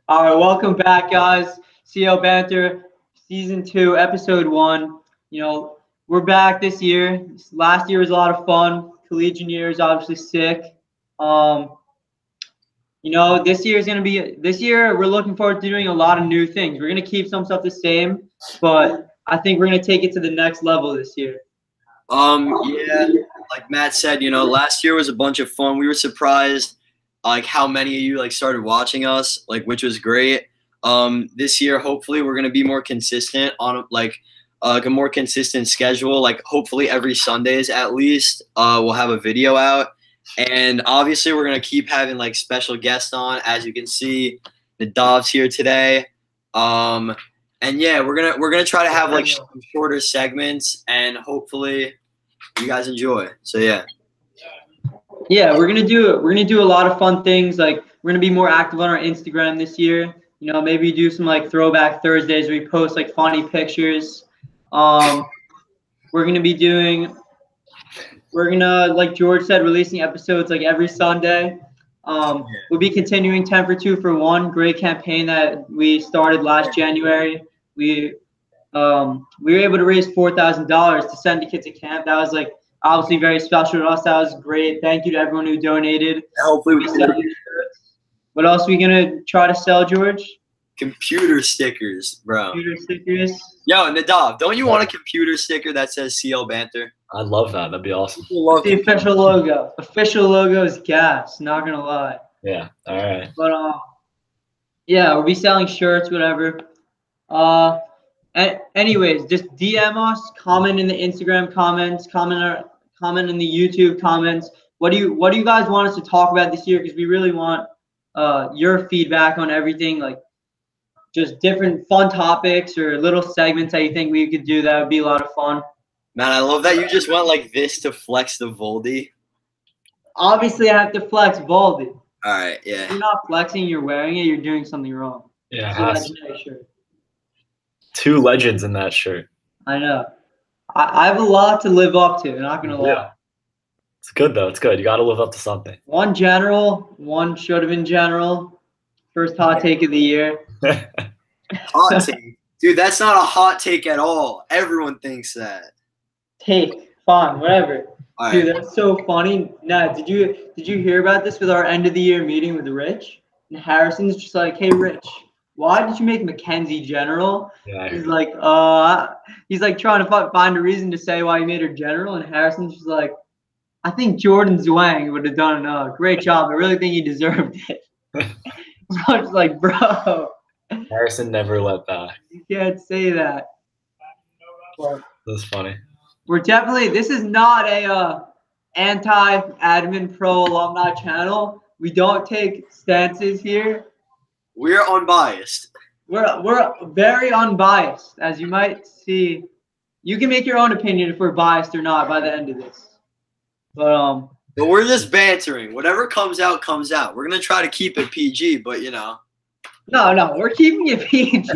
All right, welcome back, guys. CO Banter, Season 2, Episode 1. We're back this year. Last year was a lot of fun. Collegiate year is obviously sick. This year we're looking forward to doing a lot of new things. We're going to keep some stuff the same, but I think we're going to take it to the next level this year. Yeah, like Matt said, last year was a bunch of fun. We were surprised how many of you started watching us, which was great. This year, hopefully, we're gonna be more consistent on a more consistent schedule. Hopefully every Sundays at least, we'll have a video out, and obviously we're gonna keep having special guests on. As you can see, Nads here today. And yeah, we're gonna try to have some shorter segments, and hopefully you guys enjoy. So yeah. Yeah, we're gonna do a lot of fun things. We're gonna be more active on our Instagram this year. Maybe do some throwback Thursdays where we post funny pictures. We're gonna, like George said, releasing episodes every Sunday. We'll be continuing 10 for 2 for 1 great campaign that we started last January. We were able to raise $4,000 to send the kids to camp. That was obviously very special to us. That was great. Thank you to everyone who donated. Hopefully we can. What else are we gonna try to sell, George? Computer stickers, bro. Computer stickers. Yo, Nadav, don't you want a computer sticker that says CL Banter? I'd love that. That'd be awesome. The official logo. Official logo is gas. Not gonna lie. Yeah. All right. But yeah, we'll be selling shirts, whatever. Anyways, just DM us, comment in the Instagram comments, comment in the YouTube comments. What do you guys want us to talk about this year? Because we really want your feedback on everything, just different fun topics or little segments that you think we could do. That would be a lot of fun. Man, I love that you just went like this to flex the Voldy. Obviously, I have to flex Voldy. All right, yeah. If you're not flexing, you're wearing it, you're doing something wrong. Yeah. Two legends in that shirt. I know. I have a lot to live up to, not going to lie. Yeah. It's good, though. It's good. You got to live up to something. One general, one should have been general. First hot take of the year. Hot take? Dude, that's not a hot take at all. Everyone thinks that. Take. Fine, whatever. All Dude, right. that's so funny. Nah, did you hear about this with our end of the year meeting with Rich? And Harrison's just like, hey, Rich, why did you make Mackenzie general? Yeah, he's like trying to find a reason to say why he made her general, and Harrison's just like, I think Jordan Zwang would have done a great job. I really think he deserved it. So I was like, bro. Harrison never let back. You can't say that. That's funny. We're definitely, this is not a anti-admin pro alumni channel. We don't take stances here. We're unbiased. We're very unbiased, as you might see. You can make your own opinion if we're biased or not by the end of this. But we're just bantering. Whatever comes out, comes out. We're gonna try to keep it PG, but No, we're keeping it PG,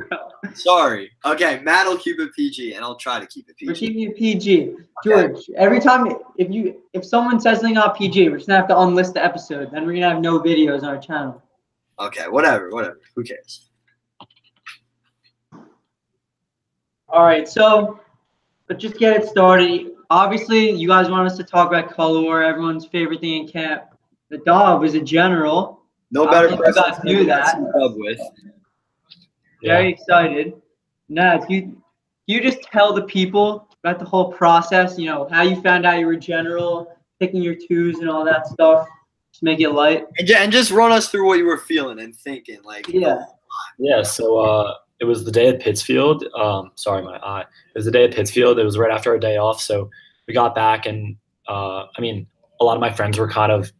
bro. Sorry. Okay, Matt will keep it PG, and I'll try to keep it PG. We're keeping it PG. George, okay. Every time if someone says something not PG, we're just gonna have to unlist the episode. Then we're gonna have no videos on our channel. Okay, whatever. Who cares? All right, but just get it started. Obviously, you guys want us to talk about color war, everyone's favorite thing in camp. The dog was a general. No better you guys knew that. With. Very excited. Nads, you just tell the people about the whole process, how you found out you were general, picking your twos and all that stuff. Just make it light. And just run us through what you were feeling and thinking. Yeah, so it was the day at Pittsfield. Sorry, my eye. It was the day at Pittsfield. It was right after our day off. So we got back, and a lot of my friends were kind of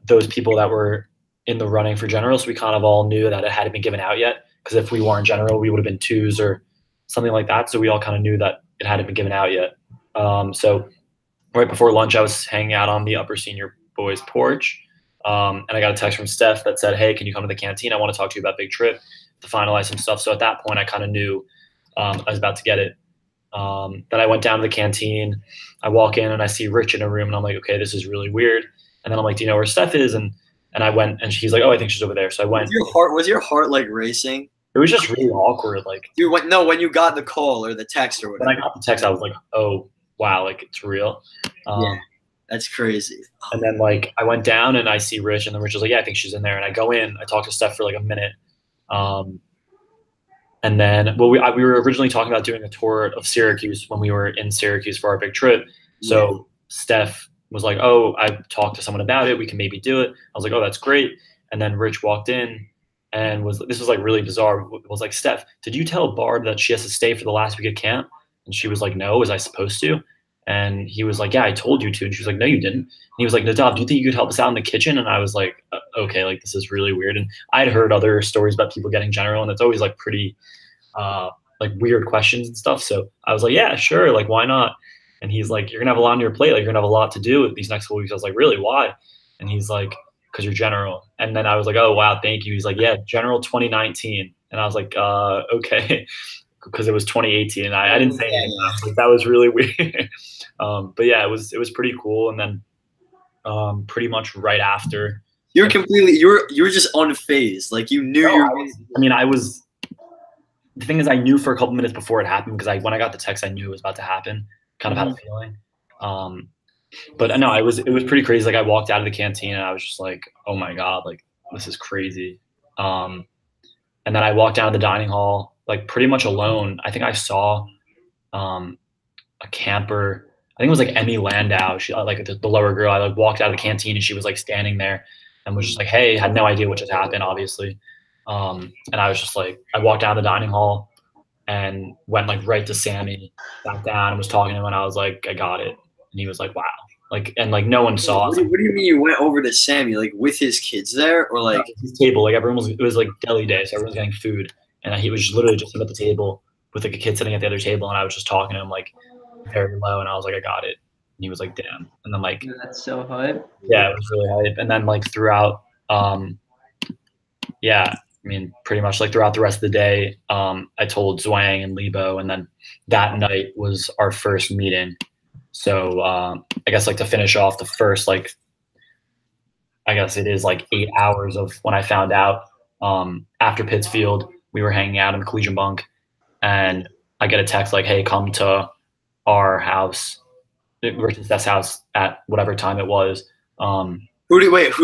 those people that were in the running for general. So we kind of all knew that it hadn't been given out yet. Because if we weren't general, we would have been twos or something like that. So we all kind of knew that it hadn't been given out yet. So right before lunch, I was hanging out on the upper senior boys' porch. And I got a text from Steph that said, hey, can you come to the canteen? I want to talk to you about Big Trip to finalize some stuff. So at that point, I kind of knew I was about to get it. Then I went down to the canteen. I walk in and I see Rich in a room, and I'm like, okay, this is really weird. And then I'm like, do you know where Steph is? And And I went, and she's like, "Oh, I think she's over there." So I went. Was your heart like racing? It was just really awkward. Like, dude, when you got the call or the text or whatever. When I got the text, I was like, "Oh, wow, like it's real." Yeah, that's crazy. And then like I went down and I see Rich, and then Rich was like, "Yeah, I think she's in there." And I go in, I talk to Steph for like a minute, and then we were originally talking about doing a tour of Syracuse when we were in Syracuse for our big trip. So Steph was like, "Oh, I talked to someone about it. We can maybe do it." I was like, "Oh, that's great." And then Rich walked in and this was like really bizarre. It was like, "Steph, did you tell Barb that she has to stay for the last week of camp?" And she was like, "No, was I supposed to?" And he was like, "Yeah, I told you to." And she was like, "No, you didn't." And he was like, "Nadav, do you think you could help us out in the kitchen?" And I was like, "Okay, like this is really weird." And I'd heard other stories about people getting general, and it's always like pretty like weird questions and stuff. So I was like, "Yeah, sure, like why not?" And he's like, "You're gonna have a lot on your plate. Like you're gonna have a lot to do these next couple weeks." I was like, "Really? Why?" And he's like, "Because you're general." And then I was like, "Oh wow, thank you." He's like, "Yeah, general 2019." And I was like, "Okay." Because it was 2018 and I didn't say anything. I was like, that was really weird. But yeah, it was pretty cool. And then pretty much right after, you were just unfazed. Like you knew the thing is I knew for a couple minutes before it happened because when I got the text, I knew it was about to happen. Kind of had a feeling. But no, it was pretty crazy. Like I walked out of the canteen and I was just like, "Oh my God, like this is crazy." And then I walked down to the dining hall, like pretty much alone. I think I saw a camper. I think it was like Emmy Landau. She like the lower girl. I like walked out of the canteen and she was like standing there and was just like, "Hey," had no idea what just happened, obviously. And I was just like, I walked down the dining hall and went like right to Sammy, sat down and was talking to him. And I was like, "I got it." And he was like, "Wow." Like, and like no one saw us. What do you mean you went over to Sammy, like with his kids there or like his table? Like it was like deli day. So everyone was getting food. And he was literally just at the table with like a kid sitting at the other table. And I was just talking to him like very low. And I was like, "I got it." And he was like, "Damn." And then like, that's so hype. Yeah, it was really hype. And then like throughout, yeah, I mean, pretty much like throughout the rest of the day, I told Zwang and Lebo. And then that night was our first meeting. So I guess like to finish off the first, like, I guess it is like 8 hours of when I found out after Pittsfield, we were hanging out in the collegiate bunk and I get a text like, "Hey, come to our house," versus Steph's house at whatever time it was. Who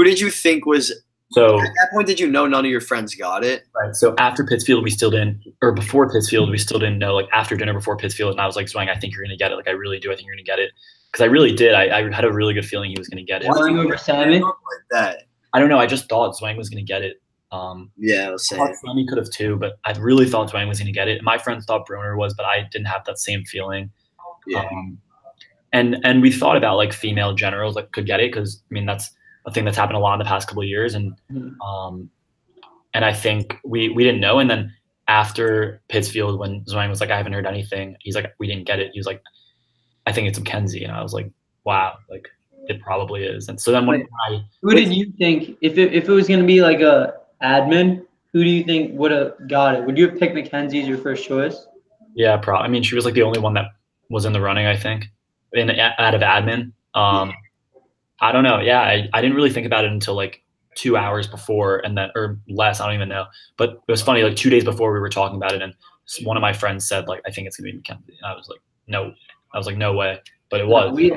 did you think was, so at that point, did you know none of your friends got it? Right. So after Pittsfield, we still didn't, or before Pittsfield, we still didn't know, like after dinner before Pittsfield. And I was like, "Zwang, I think you're going to get it. Like, I really do. I think you're going to get it." Because I really did. I had a really good feeling he was going to get it. Zwang over Sammy? Like that. I don't know. I just thought Zwang was going to get it. Yeah, I was saying. Sammy could have too, but I really thought Zwang was going to get it. My friends thought Broner was, but I didn't have that same feeling. Yeah. And we thought about like female generals that could get it because I mean that's a thing that's happened a lot in the past couple of years, and I think we didn't know. And then after Pittsfield, when Zwang was like, "I haven't heard anything," he's like, "We didn't get it." He was like, "I think it's Mackenzie," and I was like, "Wow, like it probably is." And so then who did you think if it was going to be like a admin? Who do you think would have got it? Would you have picked Mackenzie as your first choice? Yeah, probably. I mean, she was like the only one that was in the running, I think, out of admin. I don't know. Yeah, I didn't really think about it until like 2 hours before, and then or less. I don't even know. But it was funny. Like 2 days before, we were talking about it, and one of my friends said like, "I think it's gonna be Mackenzie," and I was like, "No." I was like, "No way," but it was. We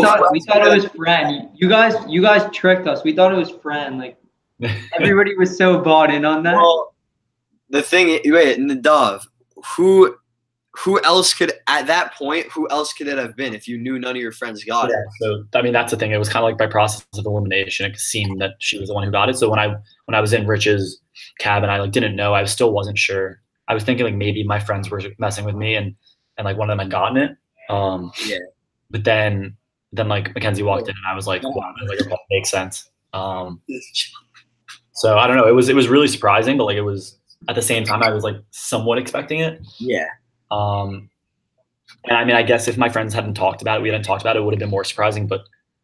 thought it was Fran. You guys tricked us. We thought it was Fran. Like everybody was so bought in on that. Well, the thing, wait, Nadav, who else could at that point? Who else could it have been if you knew none of your friends got it? So I mean, that's the thing. It was kind of like by process of elimination. It seemed that she was the one who got it. So when I was in Rich's cabin, I like didn't know. I still wasn't sure. I was thinking like maybe my friends were messing with me, and like one of them had gotten it. Yeah. But then like Mackenzie walked in, and I was like, "Wow, like it makes sense." So I don't know. It was really surprising, but like it was at the same time I was like somewhat expecting it. Yeah. And I mean, I guess if my friends hadn't talked about it, it would have been more surprising. But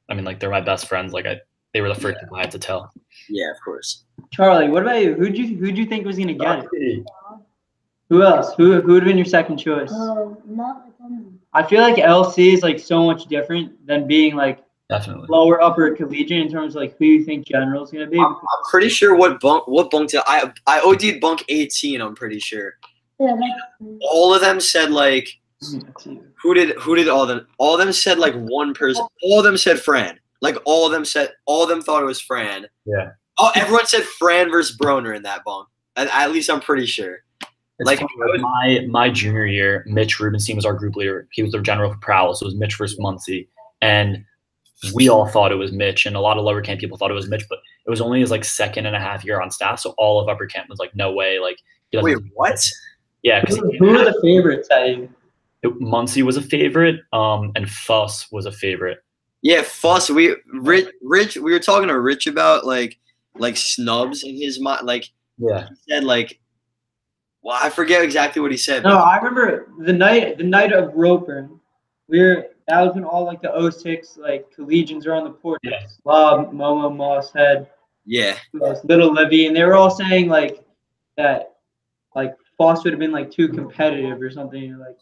I mean, like they're my best friends. Like they were the first people I had to tell. Yeah, of course. Charlie, what about you? Who'd you think was gonna get it? Who else? Who would have been your second choice? Not Mackenzie. I feel like LC is like so much different than being like Definitely. lower upper collegiate in terms of like who you think general is gonna be? I'm pretty sure what bunk did I OD'd bunk 18. I'm pretty sure. Yeah. All of them said like who did all of them said like one person. All of them said Fran. Like all of them thought it was Fran. Yeah. Oh, everyone said Fran versus Broner in that bunk. At least I'm pretty sure. It's like my junior year, Mitch Rubenstein was our group leader. He was the general for Prowl, so it was Mitch versus Muncie, and we all thought it was Mitch, and a lot of lower camp people thought it was Mitch, but it was only his like 2.5 year on staff, so all of upper camp was like, no way, like he doesn't. Wait, what? Yeah, because who are the favorites at you? Muncie was a favorite, and Fuss was a favorite. Yeah, Fuss. Rich. We were talking to Rich about like snubs in his mind. Like, yeah, he said like, well, I forget exactly what he said. No, I remember the night of Roper. That was when all like the 06 like collegians are on the court. Yeah. Slob, Momo, Mosshead, Yeah. Little Livy, and they were all saying like that like Foss would have been like too competitive or something. Like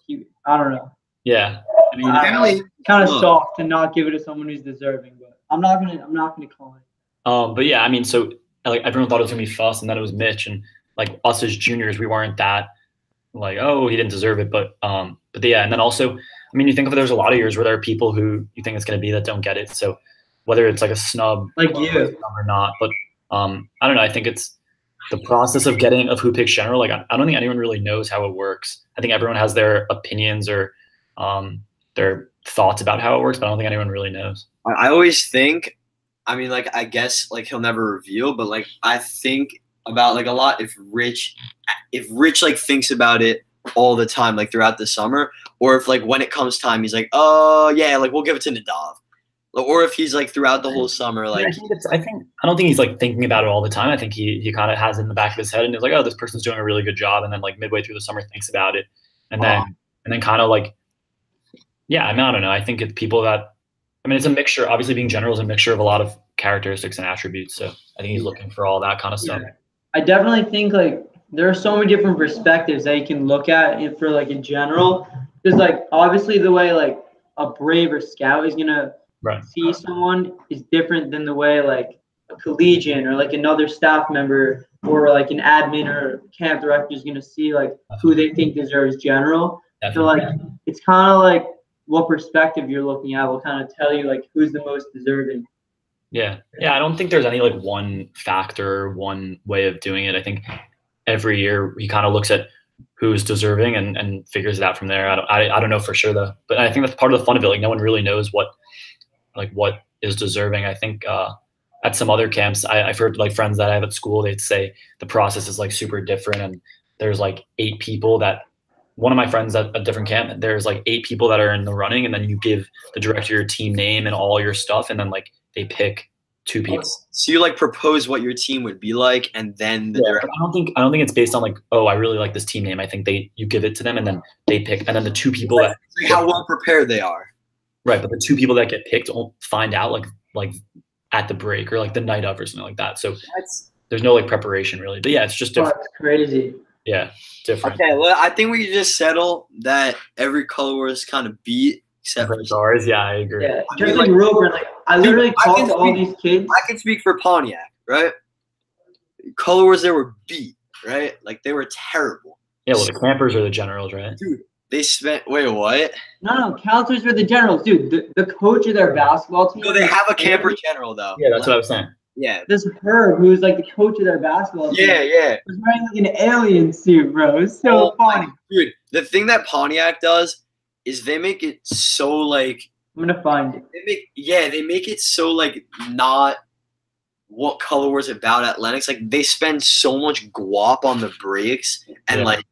I don't know. Yeah. I mean, apparently kind of soft to not give it to someone who's deserving, but I'm not gonna call it. But yeah, I mean, so like everyone thought it was gonna be Fuss, and then it was Mitch, and like us as juniors, we weren't that like, oh, he didn't deserve it, but yeah, and then also, I mean, you think of it, there's a lot of years where there are people who you think it's gonna be that don't get it. So whether it's like a snub, like you, or not, but I don't know. I think it's the process of who picks general. Like I don't think anyone really knows how it works. I think everyone has their opinions or their thoughts about how it works, but I don't think anyone really knows. I always think, I mean, like, I guess like he'll never reveal, but like I think about like a lot if Rich like thinks about it all the time, like throughout the summer, or if like when it comes time he's like, oh yeah, like we'll give it to Nadav, or if he's like throughout the whole summer, like I don't think he's like thinking about it all the time. I think he kind of has it in the back of his head and is like, oh, this person's doing a really good job, and then like midway through the summer thinks about it, and then kind of like, yeah, I mean, I don't know. I think it's people that, I mean, it's a mixture. Obviously, being general is a mixture of a lot of characteristics and attributes. So I think he's looking for all that kind of stuff. I definitely think like there are so many different perspectives that you can look at for like in general. Because like obviously the way like a Brave or Scout is gonna see someone is different than the way like a collegian or like another staff member or like an admin or camp director is gonna see like who they think deserves general. Definitely. So like it's kind of like what perspective you're looking at will kind of tell you like who's the most deserving. Yeah. I don't think there's any like one factor, one way of doing it. I think every year he kind of looks at who's deserving and figures it out from there. I don't know for sure though, but I think that's part of the fun of it. Like no one really knows what is deserving. I think at some other camps, I've heard like friends that I have at school, they'd say the process is like super different, and there's like 8 people that. One of my friends at a different camp, there's like 8 people that are in the running, and then you give the director your team name and all your stuff, and then like they pick 2 people. So you like propose what your team would be like, and then the director. I don't think it's based on like, oh, I really like this team name. I think you give it to them, and then they pick, and then the 2 people like how well prepared they are. Right, but the 2 people that get picked will find out like at the break or like the night of or something like that. So there's no like preparation really, but yeah, it's just different. That's crazy. Yeah, different. Okay, well, I think we can just settle that every color war is kind of beat except for ours. Yeah, I agree. Yeah, just like Roper, like I literally talked to all these kids. I can speak for Pontiac, right? Color wars there were beat, right? Like they were terrible. Yeah, well, the campers are the generals, right? Dude, they spent. Wait, what? No, counselors were the generals, dude. The coach of their basketball team. No, they have a camper general though. Yeah, that's what I was saying. Yeah. This Herb, who's like the coach of their basketball team. Yeah. Was wearing like an alien suit, bro. It's so funny. Dude, the thing that Pontiac does is they make it so like. I'm gonna find it. They make it so like not what color was about at Lennox. Like they spend so much guap on the breaks, and like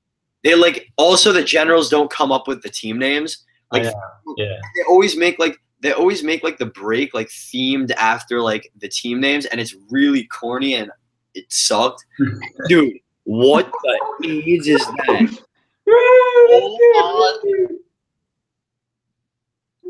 they like also the generals don't come up with the team names. Like they always make like. They always make like the break like themed after like the team names, and it's really corny and it sucked. Dude, what the AIDS is that?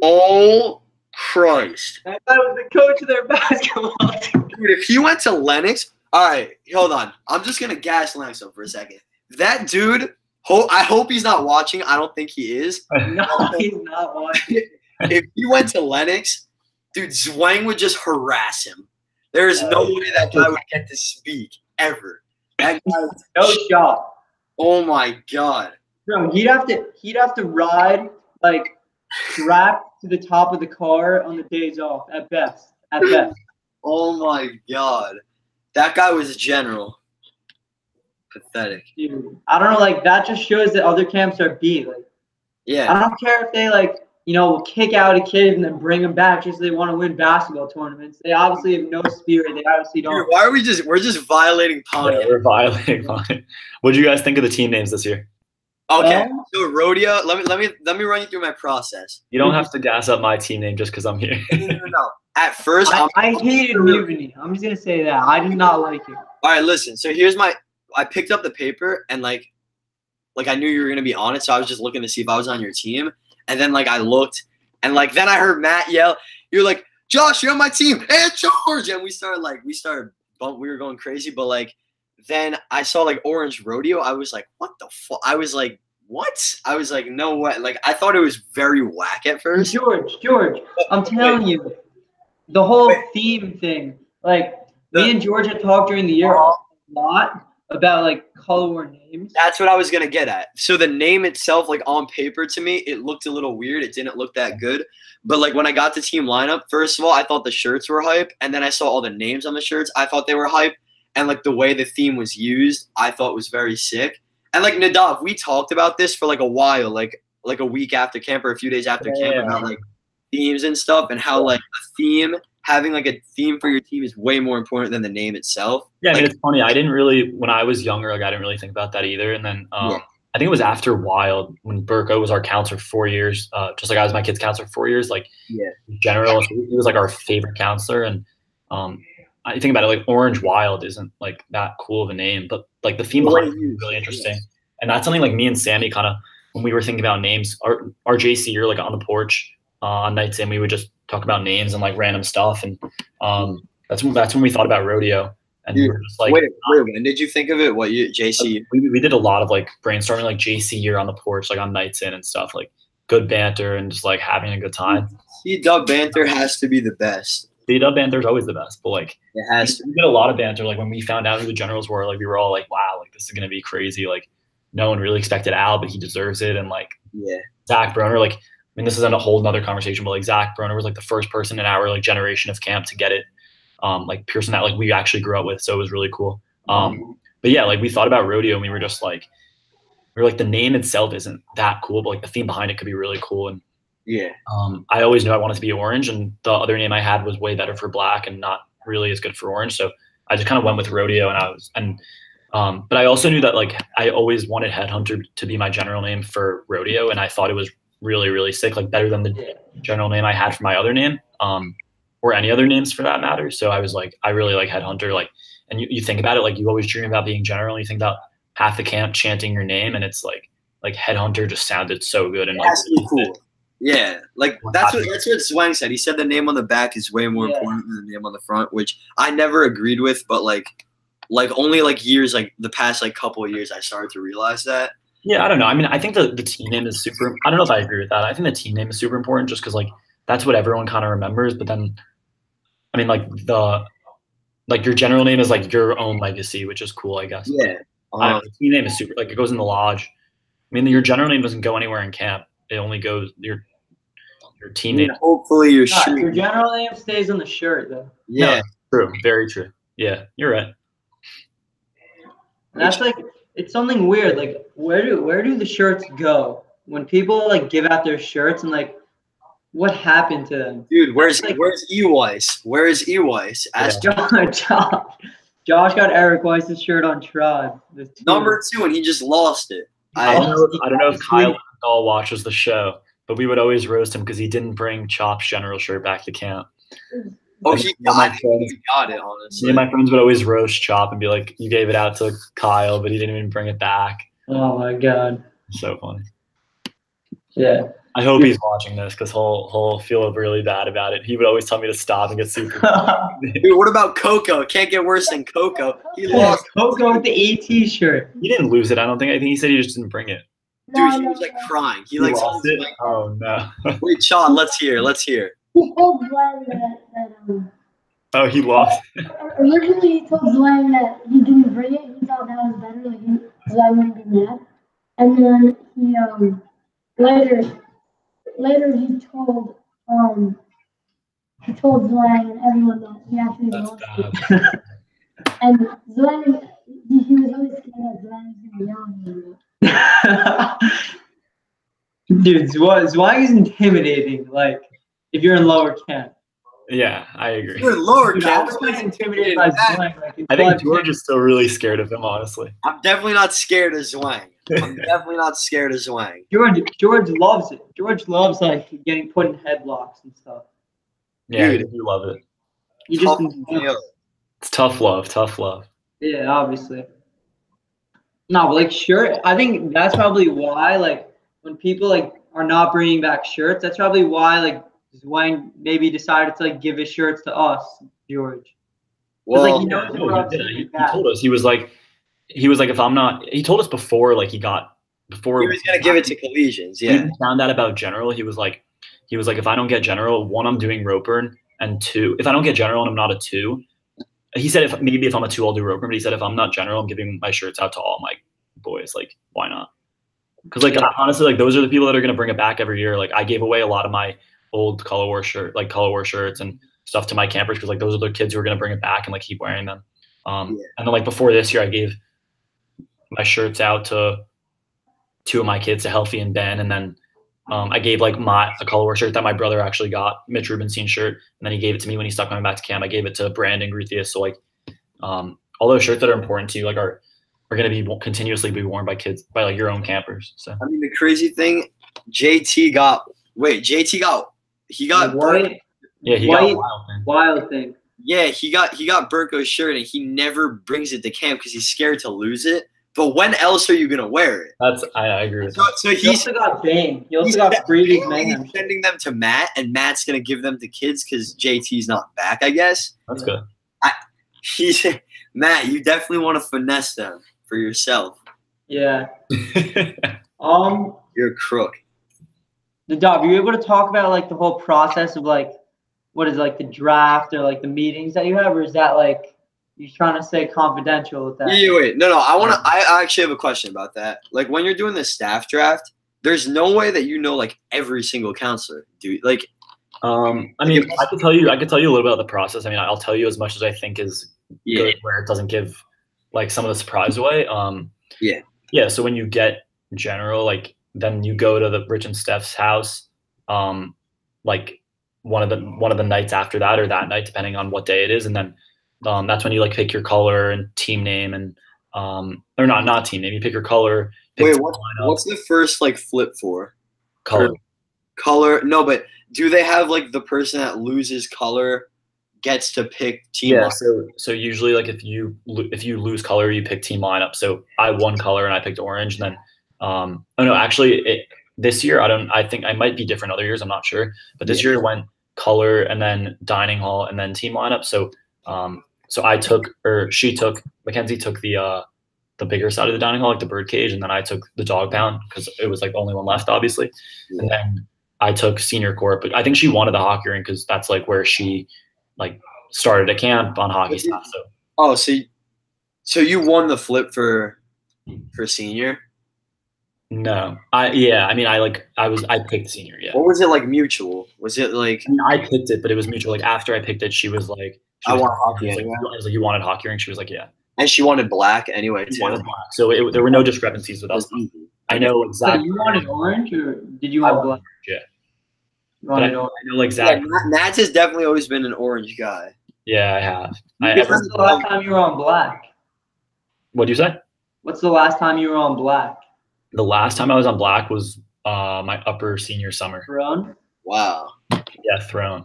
Oh Christ. I thought it was the coach of their basketball team. Dude, if he went to Lennox, all right, hold on. I'm just gonna gas Lennox up for a second. That dude, I hope he's not watching. I don't think he is. No, he's not watching. If he went to Lennox, dude, Zwang would just harass him. There is no way that guy would get to speak ever. That guy, no shot. Oh my god. No, he'd have to ride like strapped to the top of the car on the days off at best. At best. Oh my god. That guy was a general. Pathetic. Dude, I don't know, like that just shows that other camps are beat. Like, yeah. I don't care if they will kick out a kid and then bring him back just so they want to win basketball tournaments. They obviously have no spirit. They obviously don't. Dude, why are we're just violating Pontiac? Yeah, we're violating Pontiac. What did you guys think of the team names this year? Okay, so rodeo. Let me run you through my process. You don't have to gas up my team name just because I'm here. No. At first, I hated Mutiny. I'm just gonna say that I did not like it. All right, listen. So here's I picked up the paper and like I knew you were gonna be on it, so I was just looking to see if I was on your team. And then I looked, and then I heard Matt yell. You're like, Josh, you're on my team, and George. And we were going crazy. But then I saw Orange Rodeo. I was like, what the fuck? I was like, what? I was like, no way. I thought it was very whack at first. George, I'm telling you, the whole theme thing. Me and George had talked during the year a lot about color war names. That's what I was gonna get at. So the name itself, on paper to me, it looked a little weird. It didn't look that good. But when I got the team lineup, first of all, I thought the shirts were hype, and then I saw all the names on the shirts. I thought they were hype, and the way the theme was used, I thought was very sick. And Nadav, we talked about this for a while, like a week after camp or a few days after camp about themes and stuff, and how a theme. Having a theme for your team is way more important than the name itself. Yeah, I mean, it's funny. I didn't really, when I was younger, I didn't really think about that either. And then I think it was after Wild when Burko was our counselor for 4 years, just like I was my kid's counselor for 4 years, general. He was our favorite counselor. And I think about it, Orange Wild isn't that cool of a name, but the theme behind it is really interesting. Yes. And that's something me and Sammy kind of, when we were thinking about names, our JC year, on the porch on nights in, we would just talk about names and random stuff, and that's when we thought about rodeo. And we were just wait, when did you think of it? What JC? We did a lot of brainstorming, JC year on the porch, on nights in and stuff, good banter and just having a good time. C-Dub banter has to be the best. C-Dub banter is always the best, but it has to. We did a lot of banter. When we found out who the generals were, we were all wow, this is gonna be crazy. No one really expected Al, but he deserves it. And Zach Broner, I mean, this is a whole nother conversation, but Zach Broner was the first person in our generation of camp to get it. Pearson that we actually grew up with, so it was really cool. But yeah, we thought about rodeo and we were just we were the name itself isn't that cool, but the theme behind it could be really cool. And I always knew I wanted to be orange, and the other name I had was way better for black and not really as good for orange. So I just kind of went with rodeo, but I also knew that I always wanted Headhunter to be my general name for rodeo, and I thought it was really, really sick, better than the general name I had for my other name, or any other names for that matter. So I was I really like Headhunter, and you think about it, you always dream about being general, and you think about half the camp chanting your name, and it's Headhunter just sounded so good and really cool. Yeah, that's what Zwang said. He said the name on the back is way more important than the name on the front, which I never agreed with, but only years, the past couple of years, I started to realize that. Yeah, I don't know. I mean, I think the team name is super. I don't know if I agree with that. I think the team name is super important just because that's what everyone kind of remembers. But then, I mean, your general name is your own legacy, which is cool, I guess. Yeah. The team name is super. It goes in the lodge. I mean, your general name doesn't go anywhere in camp. It only goes your team name. Hopefully, your general name stays on the shirt, though. Yeah. No, true. Very true. Yeah, you're right. And that's it's something weird. Where do the shirts go when people give out their shirts, and what happened to them? Dude, where's E-Weiss? Where is E-Weiss? Ask Josh got Eric Weiss's shirt on Tribe. Number 2, and he just lost it. I don't know if Kyle all watches the show, but we would always roast him because he didn't bring Chop's general shirt back to camp. Oh, he got it, honestly. Me and my friends would always roast Chop and be like, you gave it out to Kyle, but he didn't even bring it back. Oh, my God. So funny. Yeah. I hope he's watching this because he'll feel really bad about it. He would always tell me to stop and get super. Dude, what about Coco? It can't get worse than Coco. He lost. Coco with the AT shirt. He didn't lose it, I don't think. I think he said he just didn't bring it. Dude, he was crying. He lost it? Oh, no. Wait, Sean, let's hear. he told Glenn that Oh, he lost. Originally, he told Glenn that he didn't bring it. He thought that was better, like Glenn wouldn't be mad. And then he later he told Glenn and everyone that he actually lost it. And Glenn, he was always scared that Glenn was gonna yell at him. Dude, Zwang is intimidating. Like, if you're in lower camp. Yeah, I agree. You're in lower Dude, camp. I was like intimidated by Zwang. Like, I think George is still really scared of him, honestly. I'm definitely not scared of Zwang. I'm definitely not scared of Zwang. George loves it. George loves like getting put in headlocks and stuff. Yeah, Dude, you love it. You just It's tough love, tough love. Yeah, obviously. No, but like shirt, I think that's probably why like when people like are not bringing back shirts, that's probably why like Zwang maybe decided to like give his shirts to us, George. Well, like, you know, he told us he was like if I'm not, he told us before like he was gonna give it to collegians. Yeah, we found out about general. He was like if I don't get general, one, I'm doing rope burn, and two, if I don't get general and I'm not a 2. He said if I'm a 2, I'll do rope burn. But he said if I'm not general, I'm giving my shirts out to all my boys. Like, why not? Because like honestly, like those are the people that are gonna bring it back every year. Like I gave away a lot of my old color war shirts and stuff to my campers because like those are the kids who are gonna bring it back and like keep wearing them. And then like before this year, I gave my shirts out to 2 of my kids, to Healthy and Ben, and then I gave like a color war shirt that my brother actually got, Mitch Rubenstein shirt, and then he gave it to me when he stopped coming back to camp. I gave it to Brandon Gruthius. So like all those shirts that are important to you like are going to be continuously be worn by kids, by like your own campers. So I mean the crazy thing, JT got white. Yeah, he white, got wild thing. Yeah, he got Burko's shirt and he never brings it to camp because he's scared to lose it. But when else are you gonna wear it? I agree with that. So he also got Bane. He also got Freedy's man. He's sending them to Matt, and Matt's gonna give them to kids because JT's not back, I guess. That's good. Matt, you definitely want to finesse them for yourself. Yeah. You're a crook. The Dog, were you able to talk about like the whole process of like what is like the draft or like the meetings that you have, or is that like you're trying to stay confidential with that? Yeah, wait. No. I actually have a question about that. Like when you're doing the staff draft, there's no way that you know like every single counselor, dude. Like, I mean, I could tell you a little bit about the process. I mean, I'll tell you as much as I think is good, where it doesn't give like some of the surprise away. Yeah. So when you get general, like then you go to the Rich and Steph's house, like one of the nights after that or that night, depending on what day it is, and then that's when you like pick your color and team name and or not team name. You pick your color. Wait, what's the first like flip for? Color. No, but do they have like the person that loses color gets to pick team? Yeah. So usually like if you lose color, you pick team lineup. So I won color and I picked orange, and then this year I think I might be different other years. I'm not sure, but this year it went color and then dining hall and then team lineup. So Mackenzie took the bigger side of the dining hall, like the bird cage, and then I took the dog pound because it was like the only one left, obviously. Yeah. And then I took senior court, but I think she wanted the hockey rink because that's like where she like started a camp on hockey staff. So you won the flip for senior? No, I picked senior. Yeah. What was it like mutual? Was it like I picked it, but it was mutual. Like after I picked it, she was like, I want hockey anyway. I was like, you wanted hockey rink? She was like, yeah. And she wanted black anyway too. Wanted black. So there were no discrepancies with us. I know exactly. So you wanted orange, or did you want black? Yeah. I know exactly. Yeah, Nads has definitely always been an orange guy. Yeah, I have. When's the last time you were on black? What'd you say? What's the last time you were on black? The last time I was on black was my upper senior summer. Throne? Wow. Yeah, Throne.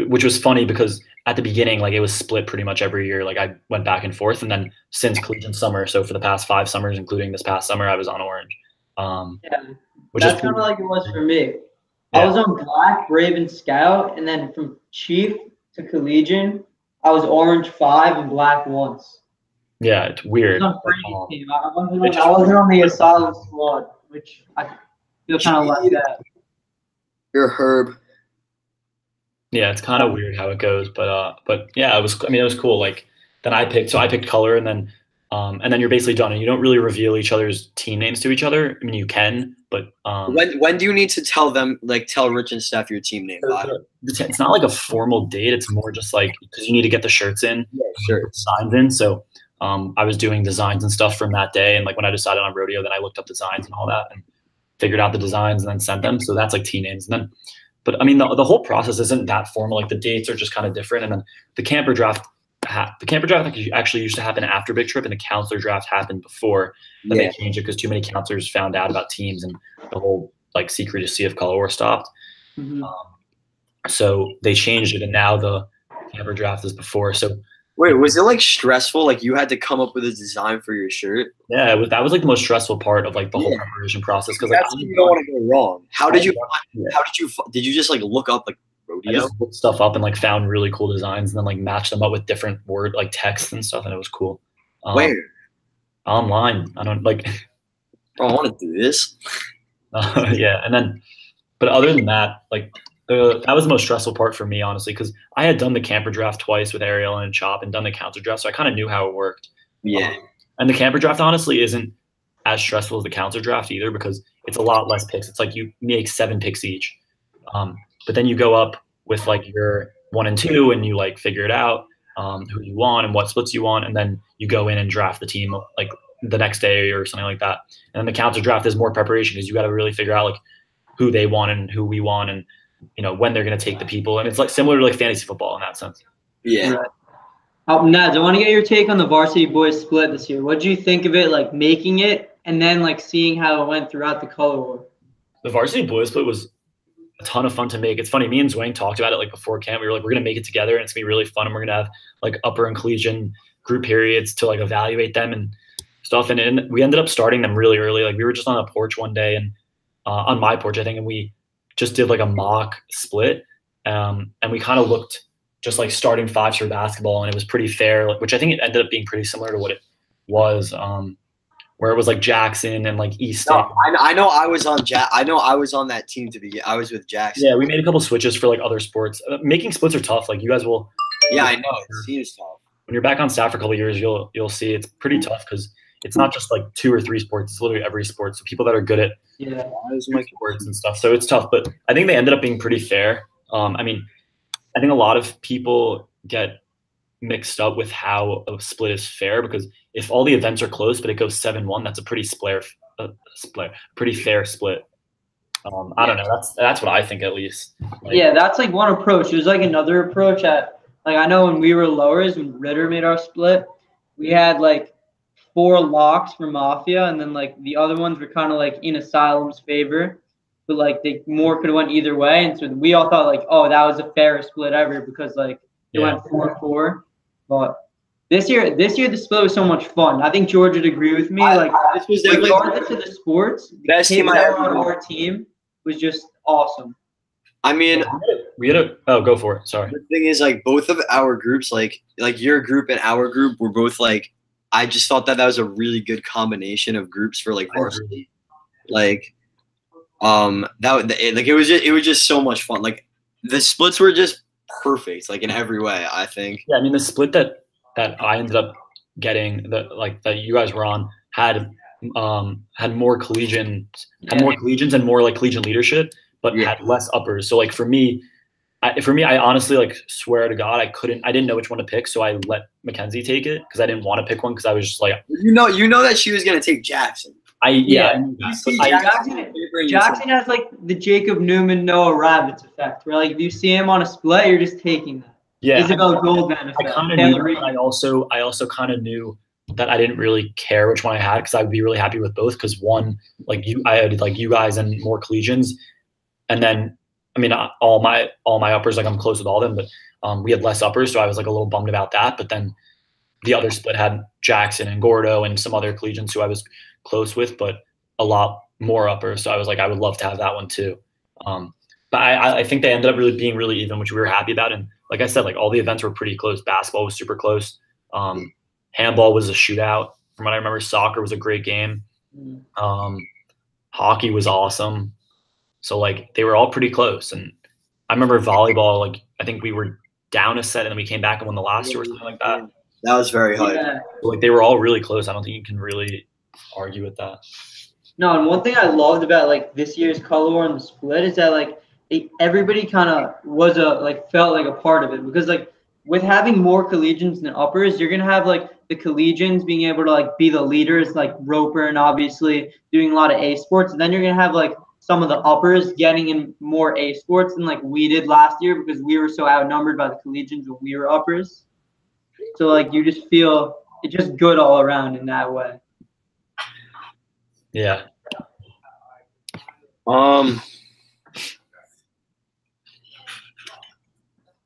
Which was funny because at the beginning, like it was split pretty much every year. Like I went back and forth, and then since collegiate summer, so for the past 5 summers, including this past summer, I was on orange. Which that's kind of like it was for me. Yeah. I was on black, Brave, and Scout, and then from Chief to collegiate, I was orange 5 and black once. Yeah, it's weird. I wasn't on the asylum squad, which I feel kind of like that. You're Herb. Yeah, it's kind of weird how it goes, but yeah, it was. I mean, it was cool. Like then I picked color, and then you're basically done, and you don't really reveal each other's team names to each other. I mean, you can, but when do you need to tell them, like tell Rich and Steph your team name? It's not like a formal date. It's more just like because you need to get the shirts in, designs in. So I was doing designs and stuff from that day, and like when I decided on rodeo, then I looked up designs and all that, and figured out the designs, and then sent them. So that's like team names, and then. But I mean, the whole process isn't that formal. Like the dates are just kind of different, and then the camper draft. The camper draft actually used to happen after Big Trip, and the counselor draft happened before. Then they changed it because too many counselors found out about teams, and the whole like secrecy of Color War stopped. So they changed it, and now the camper draft is before. So wait, was it like stressful? Like you had to come up with a design for your shirt? Yeah, that was like the most stressful part of like the whole preparation process because like you don't want to go wrong. How did you just like look up like rodeo? I just looked stuff up and like found really cool designs and then like matched them up with different word like texts and stuff, and it was cool. Where? Online. I don't like. I want to do this. Yeah, and then, but other than that, like. That was the most stressful part for me, honestly, because I had done the camper draft twice with Ariel and Chop and done the counselor draft, so I kind of knew how it worked. Yeah. And the camper draft, honestly, isn't as stressful as the counselor draft either because it's a lot less picks. It's like you make 7 picks each. But then you go up with like your 1 and 2 and you like figure it out who you want and what splits you want. And then you go in and draft the team like the next day or something like that. And then the counselor draft is more preparation because you got to really figure out like who they want and who we want and when they're going to take the people. And it's like similar to like fantasy football in that sense. Yeah. Right. Nads, I want to get your take on the varsity boys split this year. What do you think of it, like making it and then like seeing how it went throughout the Color War? The varsity boys split was a ton of fun to make. It's funny. Me and Zwang talked about it like before camp. We were like, we're going to make it together and it's going to be really fun. And we're going to have like upper and collegiate group periods to like evaluate them and stuff. And we ended up starting them really early. Like we were just on a porch one day and on my porch, I think, and we just did like a mock split. And we kind of looked just like starting fives for basketball, and it was pretty fair, which I think it ended up being pretty similar to what it was, where it was like Jackson and like Easton. No, I know I was on I know I was on that team I was with Jackson. Yeah, we made a couple switches for like other sports. Making splits are tough. Like you guys will. Yeah, I know. It seems tough. When you're back on staff for a couple of years, you'll see it's pretty tough because it's not just like 2 or 3 sports. It's literally every sport. So people that are good at sports and stuff. So it's tough, but I think they ended up being pretty fair. I mean, I think a lot of people get mixed up with how a split is fair because if all the events are close but it goes 7-1, that's a pretty pretty fair split. I don't know. That's what I think at least. Like, yeah, that's like one approach. There's like another approach at like I know when we were lowers when Ritter made our split, we had like 4 locks for Mafia, and then like the other ones were kind of like in Asylum's favor, but like they more could have went either way, and so we all thought like, oh, that was the fairest split ever because like it went 4-4. But this year the split was so much fun. I think George would agree with me. Like this was regardless of the sports, the best team I ever on our team was just awesome. I mean, we had go for it. Sorry. The thing is, like both of our groups, like your group and our group, were both like. I just thought that was a really good combination of groups for like varsity. Like, it was just so much fun. Like the splits were just perfect, like in every way. I think. Yeah, I mean the split that I ended up getting that you guys were on had more collegians and more like collegiate leadership, but had less uppers. So like for me, I honestly like swear to God, I didn't know which one to pick, so I let Mackenzie take it because I didn't want to pick one because I was just like, you know that she was gonna take Jackson. Jackson has like the Jacob Newman Noah Rabbits effect, where like if you see him on a split, you're just taking that. Yeah, Isabel Goldman effect. I kind of knew that. I also kind of knew that I didn't really care which one I had because I'd be really happy with both because one like I had like you guys and more collegians, and then. I mean, all my uppers, like I'm close with all of them, but we had less uppers, so I was like a little bummed about that. But then the other split had Jackson and Gordo and some other collegians who I was close with, but a lot more uppers. So I was like, I would love to have that one too. But I think they ended up really being really even, which we were happy about. And like I said, like all the events were pretty close. Basketball was super close. Handball was a shootout from what I remember. Soccer was a great game. Hockey was awesome. So like they were all pretty close, and I remember volleyball. Like I think we were down a set and then we came back and won the last year or something like that. That was very hype. Yeah. Like they were all really close. I don't think you can really argue with that. No, and one thing I loved about like this year's color war and the split is that like everybody kind of was felt like a part of it, because like with having more collegians than uppers, you're gonna have like the collegians being able to like be the leaders, like Roper and obviously doing a lot of A sports, and then you're gonna have like some of the uppers getting in more A sports than like we did last year because we were so outnumbered by the collegians when we were uppers. So like you just feel it's just good all around in that way. Yeah. I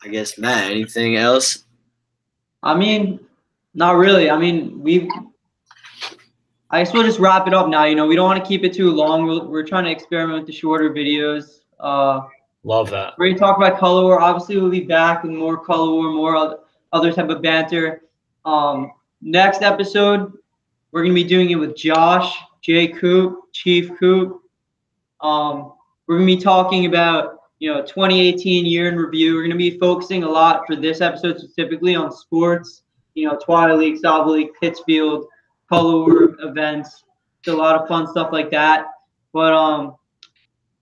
guess, Matt, anything else? I mean, not really. I mean, I guess we'll just wrap it up now. You know, we don't want to keep it too long. We're trying to experiment with the shorter videos. Love that. We're going to talk about color war. Obviously, we'll be back with more color war, more other type of banter. Next episode, we're going to be doing it with Josh, Jay Coop, Chief Coop. We're going to be talking about, 2018 year in review. We're going to be focusing a lot for this episode specifically on sports, Twilight League, Saba League, Pittsfield, color war events. It's a lot of fun stuff like that. But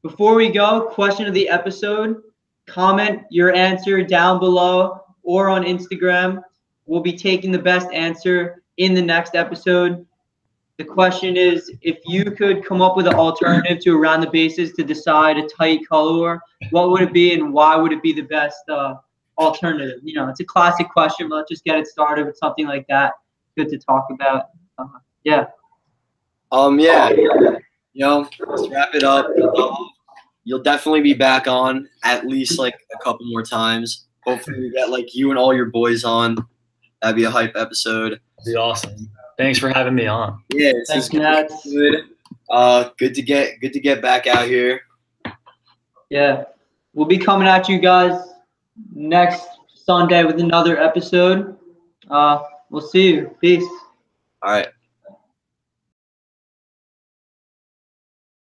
before we go, question of the episode, comment your answer down below or on Instagram. We'll be taking the best answer in the next episode. The question is, if you could come up with an alternative to around the bases to decide a tight color war, what would it be and why would it be the best alternative? It's a classic question, but let's just get it started with something like that. Good to talk about. Yeah. Let's wrap it up. You'll definitely be back on at least like a couple more times. Hopefully we get like you and all your boys on. That'd be a hype episode. That'd be awesome. Thanks for having me on. Yeah, thanks, Nads. Good. Good to get back out here. Yeah, we'll be coming at you guys next Sunday with another episode. We'll see you. Peace. All right.